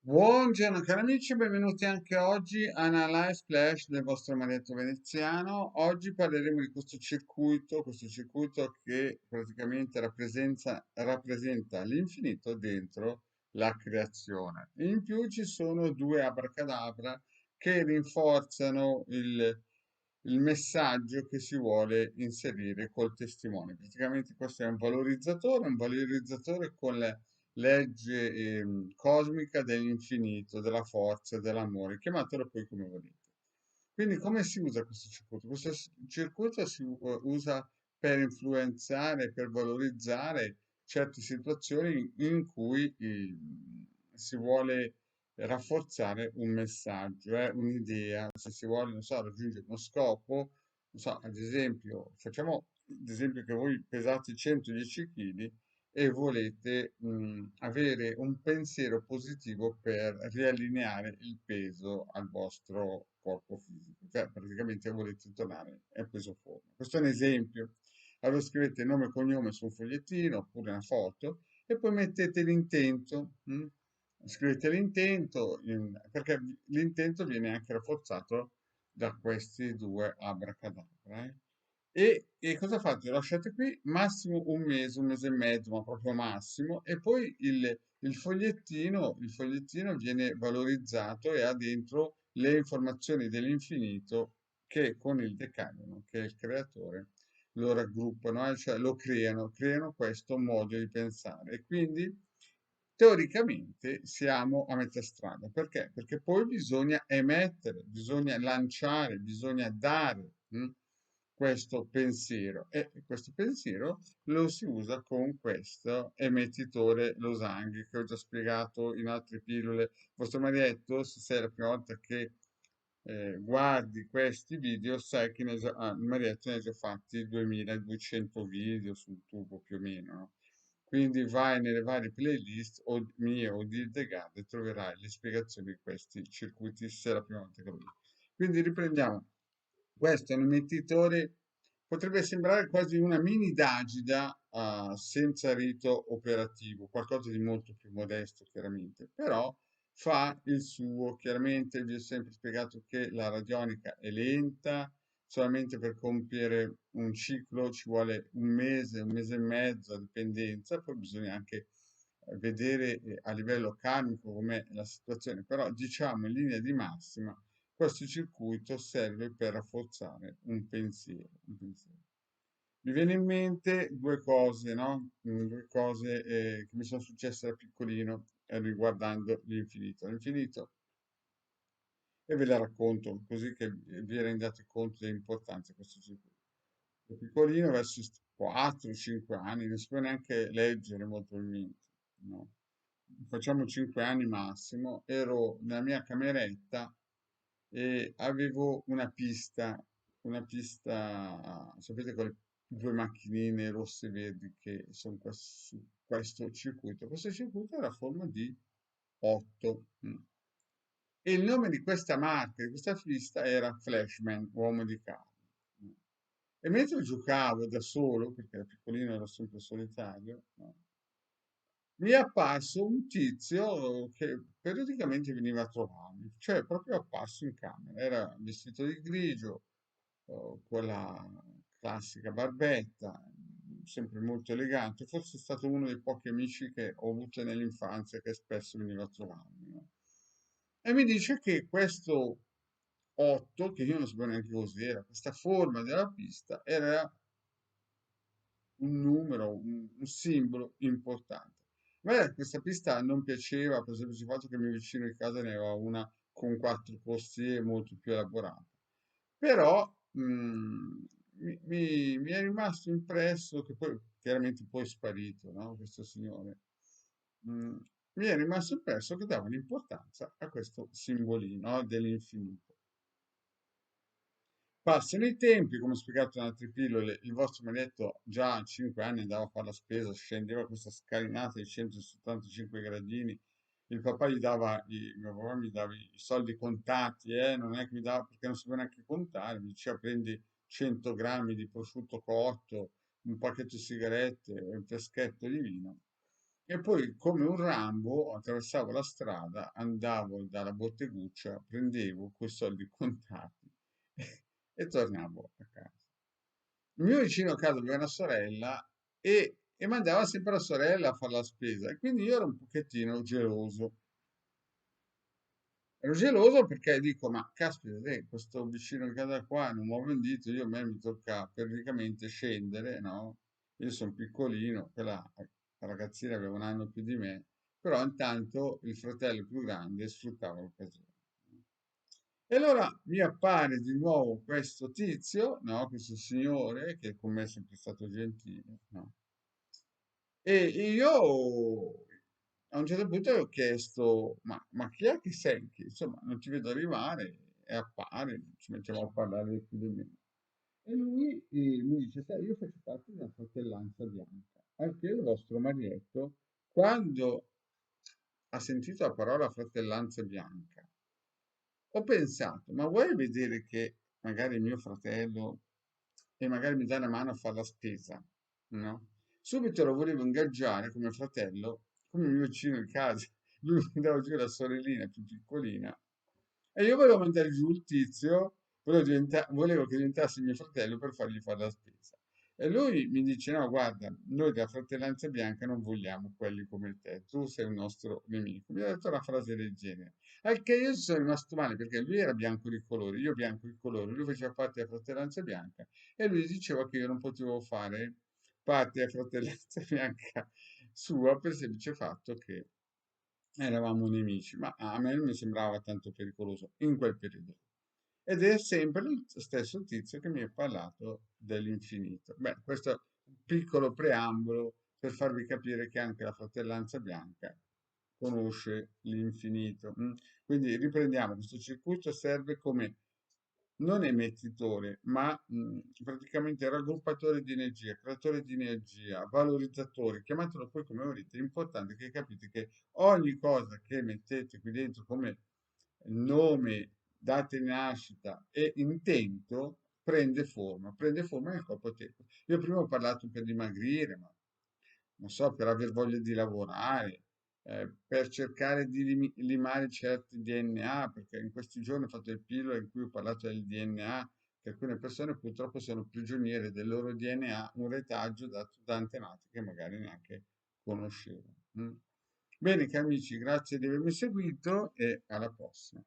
Buongiorno cari amici, benvenuti anche oggi a una live splash del vostro Marietto Veneziano. Oggi parleremo di questo circuito che praticamente rappresenta l'infinito dentro la creazione. In più ci sono due abracadabra che rinforzano il messaggio che si vuole inserire col testimone. Praticamente questo è un valorizzatore con le legge cosmica dell'infinito, della forza, dell'amore, chiamatelo poi come volete. Quindi come si usa questo circuito? Questo circuito si usa per influenzare, per valorizzare certe situazioni in cui si vuole rafforzare un messaggio, un'idea, se si vuole, non so, raggiungere uno scopo, non so, ad esempio, facciamo ad esempio che voi pesate 110 kg e volete avere un pensiero positivo per riallineare il peso al vostro corpo fisico, cioè praticamente volete tornare al peso forma. Questo è un esempio. Allora scrivete nome e cognome su un fogliettino oppure una foto e poi mettete l'intento. Scrivete l'intento perché l'intento viene anche rafforzato da questi due abracadabra. E cosa fate? Lo lasciate qui massimo un mese e mezzo, ma proprio massimo, e poi il fogliettino viene valorizzato e ha dentro le informazioni dell'infinito che con il decanono, che è il creatore, lo raggruppano, cioè lo creano questo modo di pensare. E quindi teoricamente siamo a metà strada. Perché? Perché poi bisogna emettere, bisogna lanciare, bisogna dare questo pensiero e questo pensiero lo si usa con questo emettitore Losanghi che ho già spiegato in altre pillole. Il vostro marietto, se sei la prima volta che guardi questi video, sai che il marietto ne ha già fatti 2200 video sul tubo più o meno, no? Quindi vai nelle varie playlist o mie o di Hildegard e troverai le spiegazioni di questi circuiti se è la prima volta che lo vedi. Quindi riprendiamo. Questo è un emettitore, potrebbe sembrare quasi una mini Dagida senza rito operativo, qualcosa di molto più modesto chiaramente, però fa il suo. Chiaramente vi ho sempre spiegato che la radionica è lenta, solamente per compiere un ciclo ci vuole un mese e mezzo a dipendenza, poi bisogna anche vedere a livello karmico com'è la situazione, però diciamo in linea di massima questo circuito serve per rafforzare un pensiero. Mi viene in mente due cose, no? Due cose che mi sono successe da piccolino riguardando l'infinito. L'infinito, e ve le racconto così che vi rendiate conto dell'importanza di questo circuito. Da piccolino, verso 4-5 anni, non si può neanche leggere molto probabilmente, no? Facciamo 5 anni massimo, ero nella mia cameretta e avevo una pista, sapete quelle due macchinine rosse e verdi che sono qua su questo circuito. Questo circuito era a forma di 8. E il nome di questa marca, di questa pista era Flashman, uomo di carne. E mentre giocavo da solo, perché da piccolino ero sempre solitario, no? Mi è apparso un tizio che periodicamente veniva a trovarmi, cioè proprio apparso in camera, era vestito di grigio, con la classica barbetta, sempre molto elegante, forse è stato uno dei pochi amici che ho avuto nell'infanzia che spesso veniva a trovarmi, no? E mi dice che questo 8, che io non sapevo neanche cos'era, questa forma della pista era un numero, un simbolo importante. A me questa pista non piaceva per il semplice fatto che il mio vicino di casa ne aveva una con 4 corsie molto più elaborata. Però mi è rimasto impresso che poi è sparito, no? Questo signore. Mm, Mi è rimasto impresso che dava l'importanza a questo simbolino, no, dell'infinito. Passano i tempi, come spiegato in altre pillole, il vostro maledetto già a 5 anni andava a fare la spesa, scendeva questa scalinata di 175 gradini, mio papà mi dava i soldi contati, non è che mi dava perché non sapeva neanche contare, mi diceva prendi 100 grammi di prosciutto cotto, un pacchetto di sigarette e un fiaschetto di vino. E poi, come un Rambo, attraversavo la strada, andavo dalla botteguccia, prendevo quei soldi contati e tornavo a casa. Il mio vicino a casa aveva una sorella e mandava sempre la sorella a fare la spesa, e quindi io ero un pochettino geloso. Ero geloso perché dico, ma caspita, questo vicino di casa qua non muove un dito, io a me mi tocca periodicamente scendere, no? Io sono piccolino, la ragazzina aveva un anno più di me, però intanto il fratello più grande sfruttava l'occasione. E allora mi appare di nuovo questo tizio, no? Questo signore che con me è sempre stato gentile, no? E io a un certo punto gli ho chiesto, ma chi è che sei? Che, insomma, non ti vedo arrivare e appare, ci mettiamo a parlare più di meno. E lui mi dice, sai, io faccio parte della fratellanza bianca, anche il vostro Marietto, quando ha sentito la parola fratellanza bianca, ho pensato, ma vuoi vedere che magari mio fratello e magari mi dà una mano a fare la spesa, no? Subito lo volevo ingaggiare come fratello, come mio vicino di casa. Lui andava giù la sorellina più piccolina e io volevo mandare giù il tizio, volevo che diventasse mio fratello per fargli fare la spesa. E lui mi dice: No, guarda, noi della Fratellanza Bianca non vogliamo quelli come te, tu sei un nostro nemico. Mi ha detto una frase del genere. Al che io sono rimasto male perché lui era bianco di colore, io bianco di colore, lui faceva parte della Fratellanza Bianca e lui diceva che io non potevo fare parte della Fratellanza Bianca sua per il semplice fatto che eravamo nemici, ma a me non mi sembrava tanto pericoloso in quel periodo. Ed è sempre lo stesso tizio che mi ha parlato dell'infinito. Beh, questo è un piccolo preambolo per farvi capire che anche la Fratellanza Bianca conosce l'infinito. Quindi riprendiamo, questo circuito serve come non emettitore, ma praticamente raggruppatore di energia, creatore di energia, valorizzatore, chiamatelo poi come volete. L'importante è che capite che ogni cosa che mettete qui dentro come nome, data di nascita e intento prende forma nel corpo tecnico. Io prima ho parlato per dimagrire, ma non so, per aver voglia di lavorare, per cercare di limare certi DNA, perché in questi giorni ho fatto il pillole in cui ho parlato del DNA, che alcune persone purtroppo sono prigioniere del loro DNA, un retaggio dato da antenati che magari neanche conoscevano. Bene, cari amici, grazie di avermi seguito e alla prossima.